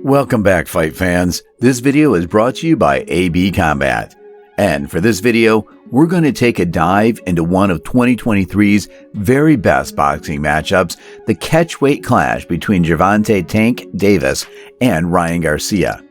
Welcome back, fight fans. This video is brought to you by AB Combat. And for this video, we're going to take a dive into one of 2023's very best boxing matchups, the catchweight clash between Gervonta "Tank" Davis and Ryan Garcia.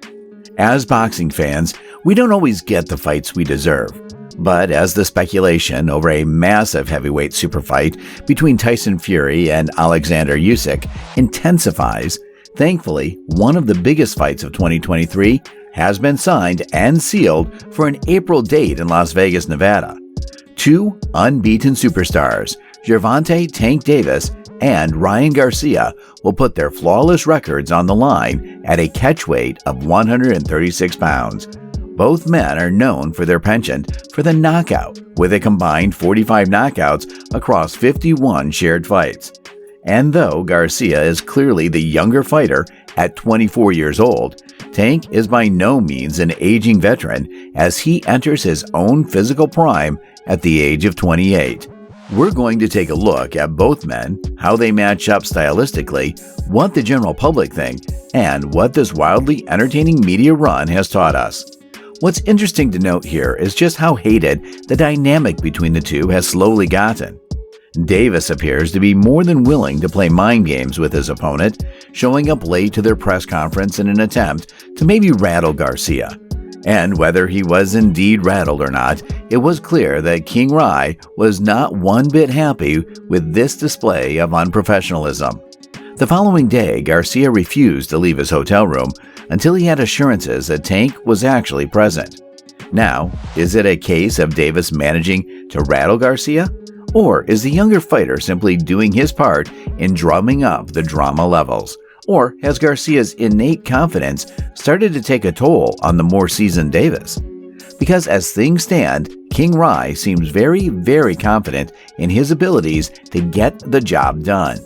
As boxing fans, we don't always get the fights we deserve. But as the speculation over a massive heavyweight super fight between Tyson Fury and Alexander Usyk intensifies, thankfully, one of the biggest fights of 2023 has been signed and sealed for an April date in Las Vegas, Nevada. Two unbeaten superstars, Gervonta "Tank" Davis and Ryan Garcia, will put their flawless records on the line at a catchweight of 136 pounds. Both men are known for their penchant for the knockout, with a combined 45 knockouts across 51 shared fights. And though Garcia is clearly the younger fighter at 24 years old, Tank is by no means an aging veteran as he enters his own physical prime at the age of 28. We're going to take a look at both men, how they match up stylistically, what the general public think, and what this wildly entertaining media run has taught us. What's interesting to note here is just how hated the dynamic between the two has slowly gotten. Davis appears to be more than willing to play mind games with his opponent, showing up late to their press conference in an attempt to maybe rattle Garcia. And whether he was indeed rattled or not, it was clear that King Rai was not one bit happy with this display of unprofessionalism. The following day, Garcia refused to leave his hotel room until he had assurances that Tank was actually present. Now, is it a case of Davis managing to rattle Garcia? Or is the younger fighter simply doing his part in drumming up the drama levels? Or has Garcia's innate confidence started to take a toll on the more seasoned Davis? Because as things stand, King Rai seems very, very confident in his abilities to get the job done.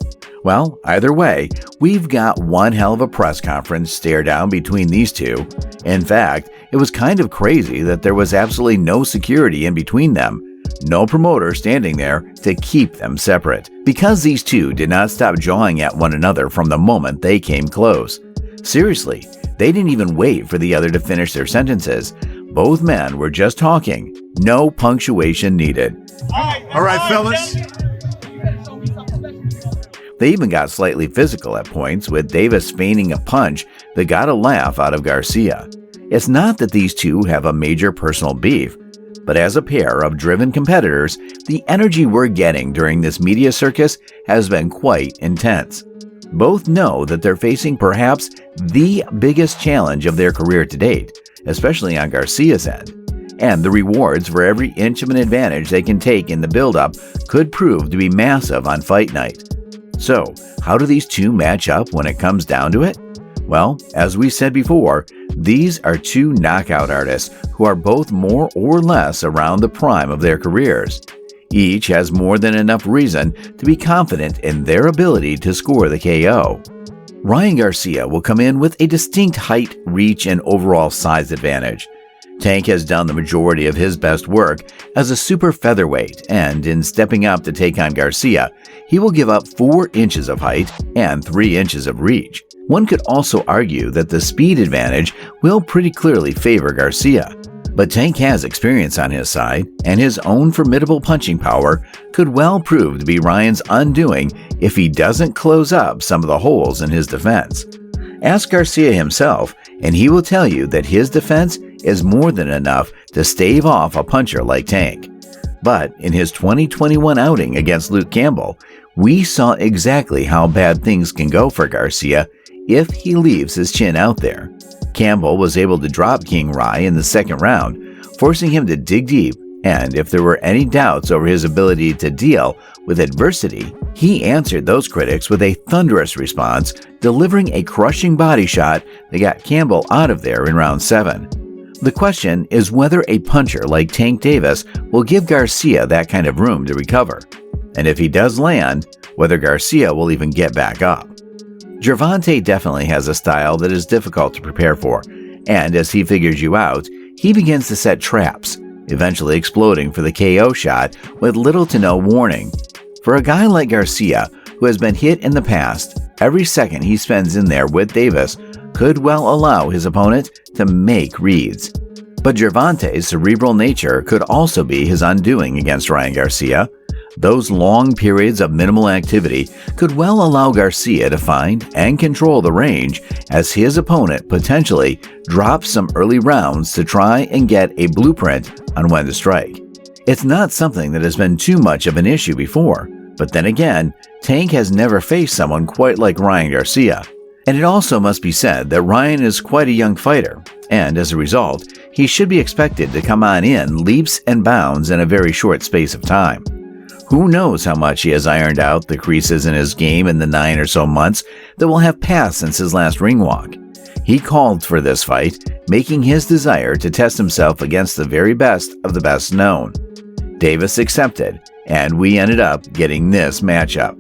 Well, either way, we've got one hell of a press conference stare down between these two. In fact, it was kind of crazy that there was absolutely no security in between them. No promoter standing there to keep them separate, because these two did not stop jawing at one another from the moment they came close. Seriously, they didn't even wait for the other to finish their sentences. Both men were just talking, no punctuation needed. All right, fellas. They even got slightly physical at points, with Davis feigning a punch that got a laugh out of Garcia. It's not that these two have a major personal beef, but as a pair of driven competitors, the energy we're getting during this media circus has been quite intense. Both know that they're facing perhaps the biggest challenge of their career to date, especially on Garcia's end. And the rewards for every inch of an advantage they can take in the build-up could prove to be massive on fight night. So, how do these two match up when it comes down to it? Well, as we said before, these are two knockout artists who are both more or less around the prime of their careers. Each has more than enough reason to be confident in their ability to score the KO. Ryan Garcia will come in with a distinct height, reach, and overall size advantage. Tank has done the majority of his best work as a super featherweight, and in stepping up to take on Garcia, he will give up 4 inches of height and 3 inches of reach. One could also argue that the speed advantage will pretty clearly favor Garcia. But Tank has experience on his side, and his own formidable punching power could well prove to be Ryan's undoing if he doesn't close up some of the holes in his defense. Ask Garcia himself, and he will tell you that his defense is more than enough to stave off a puncher like Tank. But in his 2021 outing against Luke Campbell, we saw exactly how bad things can go for Garcia if he leaves his chin out there. Campbell was able to drop King Rai in the second round, forcing him to dig deep, and if there were any doubts over his ability to deal with adversity, he answered those critics with a thunderous response, delivering a crushing body shot that got Campbell out of there in round 7. The question is whether a puncher like Tank Davis will give Garcia that kind of room to recover, and if he does land, whether Garcia will even get back up. Gervonta definitely has a style that is difficult to prepare for, and as he figures you out, he begins to set traps, eventually exploding for the KO shot with little to no warning. For a guy like Garcia, who has been hit in the past, every second he spends in there with Davis could well allow his opponent to make reads. But Gervonta's cerebral nature could also be his undoing against Ryan Garcia. Those long periods of minimal activity could well allow Garcia to find and control the range as his opponent potentially drops some early rounds to try and get a blueprint on when to strike. It's not something that has been too much of an issue before, but then again, Tank has never faced someone quite like Ryan Garcia. And it also must be said that Ryan is quite a young fighter, and as a result, he should be expected to come on in leaps and bounds in a very short space of time. Who knows how much he has ironed out the creases in his game in the 9 or so months that will have passed since his last ring walk. He called for this fight, making his desire to test himself against the very best of the best known. Davis accepted, and we ended up getting this matchup.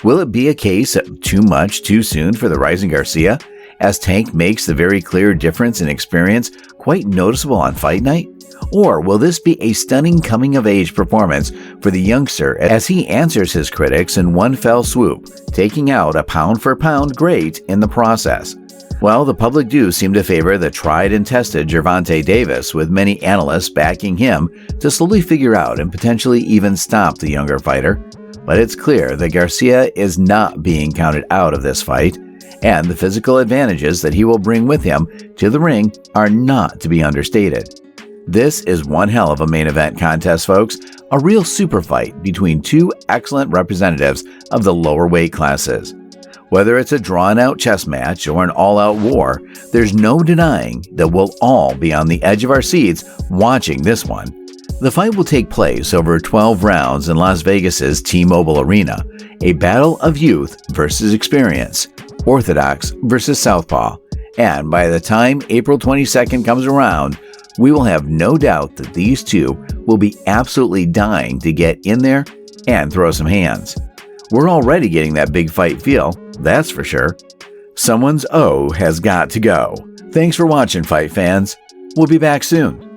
Will it be a case of too much too soon for the rising Garcia, as Tank makes the very clear difference in experience quite noticeable on fight night? Or will this be a stunning coming-of-age performance for the youngster as he answers his critics in one fell swoop, taking out a pound-for-pound great in the process? Well, the public do seem to favor the tried and tested Gervonta Davis, with many analysts backing him to slowly figure out and potentially even stop the younger fighter. But it's clear that Garcia is not being counted out of this fight, and the physical advantages that he will bring with him to the ring are not to be understated. This is one hell of a main event contest, folks, a real super fight between two excellent representatives of the lower weight classes. Whether it's a drawn-out chess match or an all-out war, there's no denying that we'll all be on the edge of our seats watching this one. The fight will take place over 12 rounds in Las Vegas's T-Mobile Arena, a battle of youth versus experience, orthodox versus southpaw, and by the time April 22nd comes around, we will have no doubt that these two will be absolutely dying to get in there and throw some hands. We're already getting that big fight feel, that's for sure. Someone's O has got to go. Thanks for watching, fight fans. We'll be back soon.